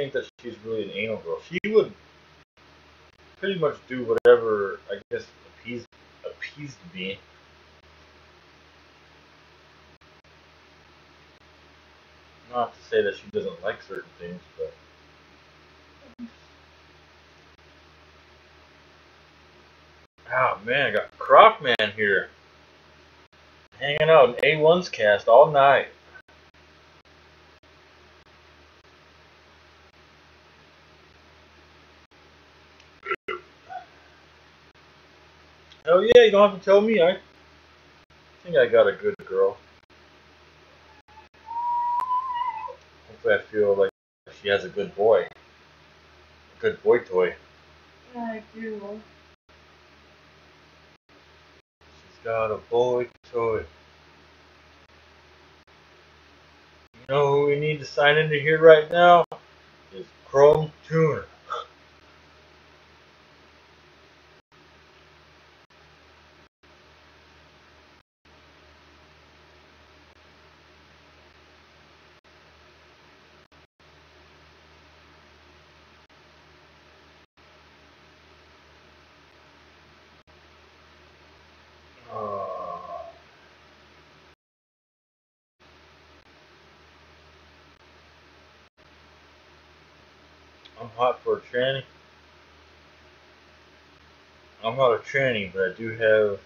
think that she's really an anal girl. She would pretty much do whatever, I guess, appeased me. Not to say that she doesn't like certain things, but oh man, I got Croc-Man here, hanging out in A1's cast all night. Hell yeah, you don't have to tell me. I think I got a good girl. Hopefully I feel like she has a good boy. A good boy toy. I do. She's got a boy toy. You know who we need to sign into here right now? Is Chrome Tuner. I'm hot for a tranny. I'm not a tranny, but I do have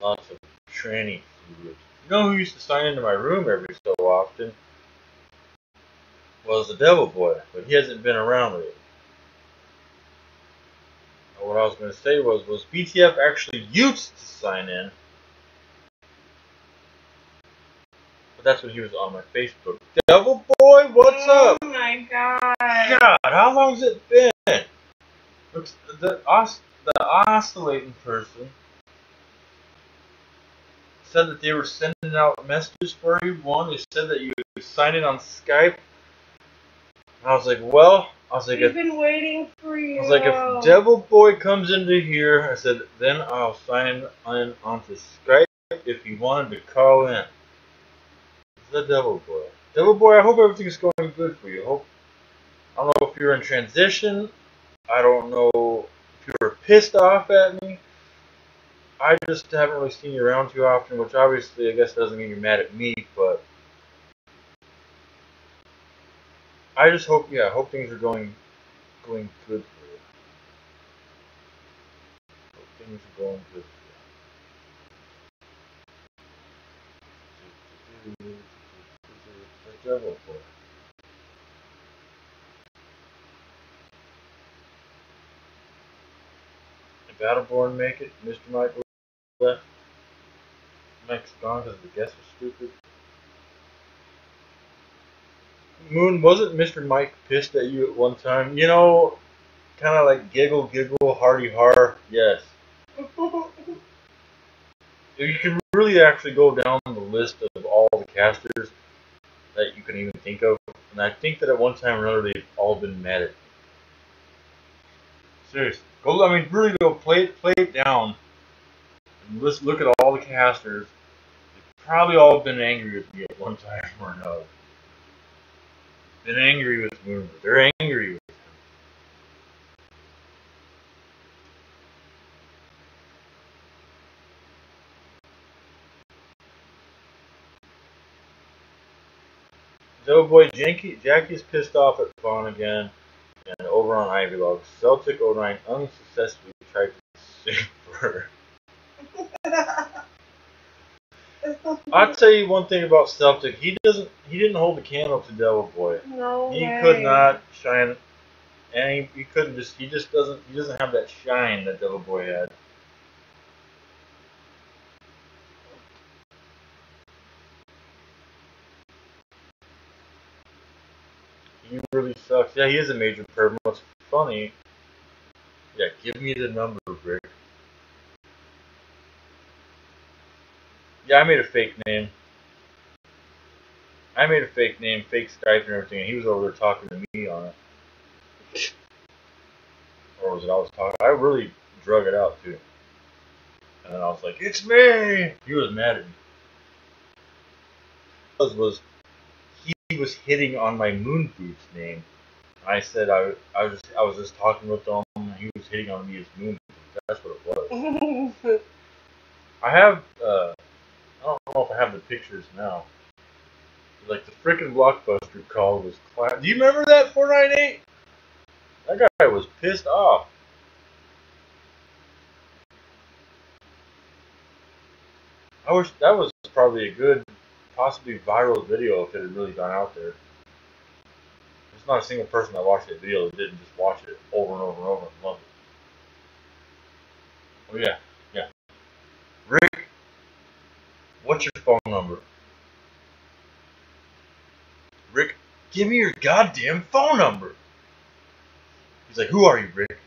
lots of tranny fluid. You know who used to sign into my room every so often? Was the Devil Boy, but he hasn't been around lately. What I was going to say was BTF actually used to sign in? But that's when he was on my Facebook. Devil Boy, what's up? Oh my god. God, how long's it been? The oscillating person said that they were sending out messages for you. One, they said that you signed in on Skype. And I was like, well, We've been waiting for you. I was like, if Devil Boy comes into here, I said, then I'll sign in onto Skype if he wanted to call in. It's the Devil Boy. Devil Boy, I hope everything's going good for you. I don't know if you're in transition. I don't know if you're pissed off at me. I just haven't really seen you around too often, which obviously I guess doesn't mean you're mad at me, but I just hope, I hope things are going good for you. Hope things are going good for you. The Devil Boy. Did Battleborn make it? Mr. Michael left. Mike's gone because the guests were stupid. Moon, wasn't Mr. Mike pissed at you at one time? You know, kind of like giggle, hardy har. Yes. You can really actually go down the list of all the casters that you can even think of, and I think that at one time or another they've all been mad at me. Seriously, go. I mean, really go play it down, and let's look at all the casters. They've probably all been angry with me at one time or another. Been angry with Moon, but they're angry with him. Doughboy Jackie's pissed off at Vaughn again, and over on Ivy Log, Celtic 09 unsuccessfully tried to sing for her. I'll tell you one thing about Celtic. He didn't hold the candle to Devil Boy. No He way. could not shine, and he doesn't have that shine that Devil Boy had. He really sucks. Yeah, he is a major perv. What's funny? Yeah, give me the number, Rick. Yeah, I made a fake name. Fake Skype and everything, and he was over there talking to me on it. Or was it I was talking? I really drug it out too. And then I was like, "It's me!" He was mad at me. Was he was hitting on my moon boots name. I said I was just talking with him. And he was hitting on me as moon boots. That's what it was. I have I don't know if I have the pictures now. Like the freaking Blockbuster call was class. Do you remember that 498? That guy was pissed off. I wish that was probably a good, possibly viral video if it had really gone out there. There's not a single person that watched that video that didn't just watch it over and over and over and love it. Oh yeah, yeah. Rick, what's your phone number? Rick, give me your goddamn phone number. He's like, who are you, Rick?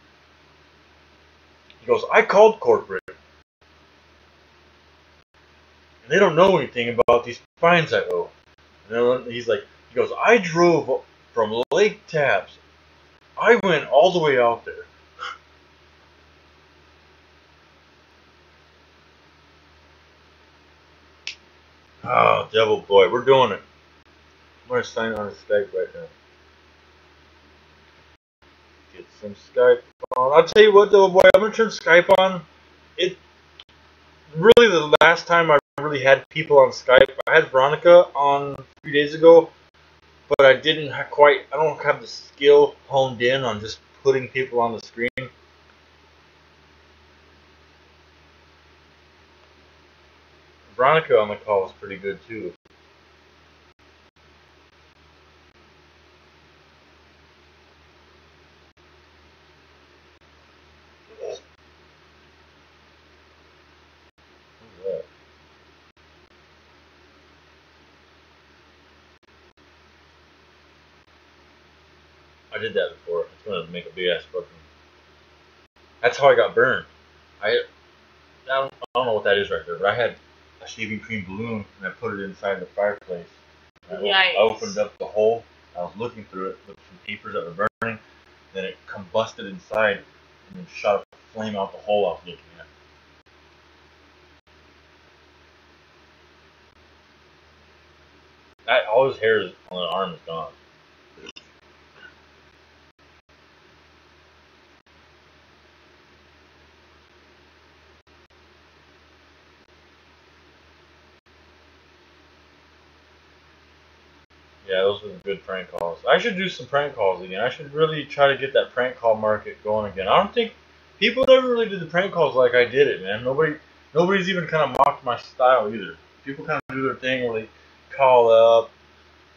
He goes, I called corporate. And they don't know anything about these fines I owe. And then he goes, I drove from Lake Taps. I went all the way out there. Oh, devil boy, we're doing it. I'm going to sign on Skype right now. Get some Skype on. I'll tell you what, devil boy, I'm going to turn Skype on. It really the last time I really had people on Skype. I had Veronica on a few days ago, but I didn't quite. I don't have the skill honed in on just putting people on the screen. Veronica on the call was pretty good too. I did that before. It's gonna make a big ass fucking. That's how I got burned. I don't know what that is right there, but I had a shaving cream balloon and I put it inside the fireplace. I opened up the hole. I was looking through it with some papers that were burning. Then it combusted inside and then shot a flame out the hole I was looking at. All his hair on the arm is gone. Yeah, those were good prank calls. I should do some prank calls again. I should really try to get that prank call market going again. I don't think people never really did the prank calls like I did it, man. Nobody's even kind of mocked my style either. People kind of do their thing where they call up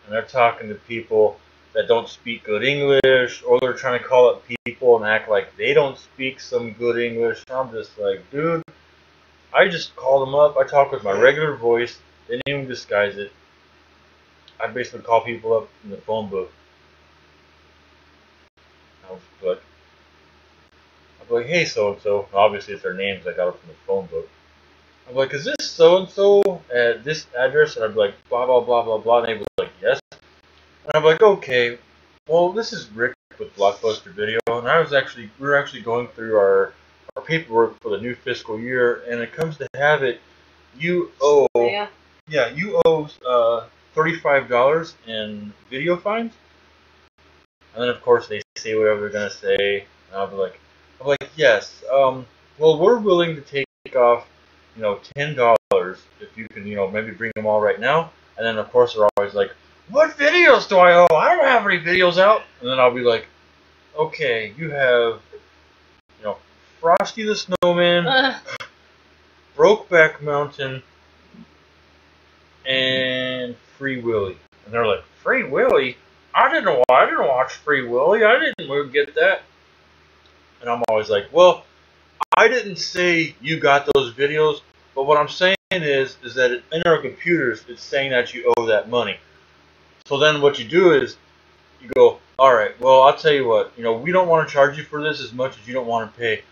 and they're talking to people that don't speak good English, or they're trying to call up people and act like they don't speak some good English. I'm just like, dude, I just call them up. I talk with my regular voice. They didn't even disguise it. I basically call people up in the phone book. I'll be like, hey, so-and-so. Obviously, it's their names. I got it from the phone book. I'm like, is this so-and-so at this address? And I'd be like, blah, blah, blah, blah, blah. And they'd be like, yes. And I'm like, okay, well, this is Rick with Blockbuster Video. And we were actually going through our paperwork for the new fiscal year. And it comes to have it, you owe, you owe, $35 in video fines, and then of course they say whatever they're gonna say, and I'm like, yes, well, we're willing to take off, $10 if you can, maybe bring them all right now, and then of course they're always like, what videos do I owe? I don't have any videos out, and then I'll be like, okay, you have, Frosty the Snowman, Brokeback Mountain, and Free Willy. And they're like, Free Willy? I didn't watch Free Willy. I didn't get that. And I'm always like, well, I didn't say you got those videos, but what I'm saying is that in our computers, it's saying that you owe that money. So then what you do is you go, all right, well, I'll tell you what, we don't want to charge you for this as much as you don't want to pay.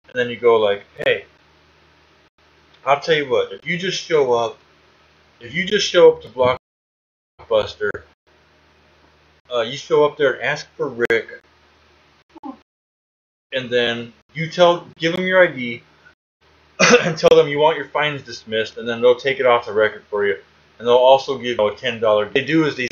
And then you go like, hey, I'll tell you what, if you just show up to Blockbuster, you show up there and ask for Rick, and then you give them your ID, and tell them you want your fines dismissed, and then they'll take it off the record for you. and they'll also give you a $10. What they do is they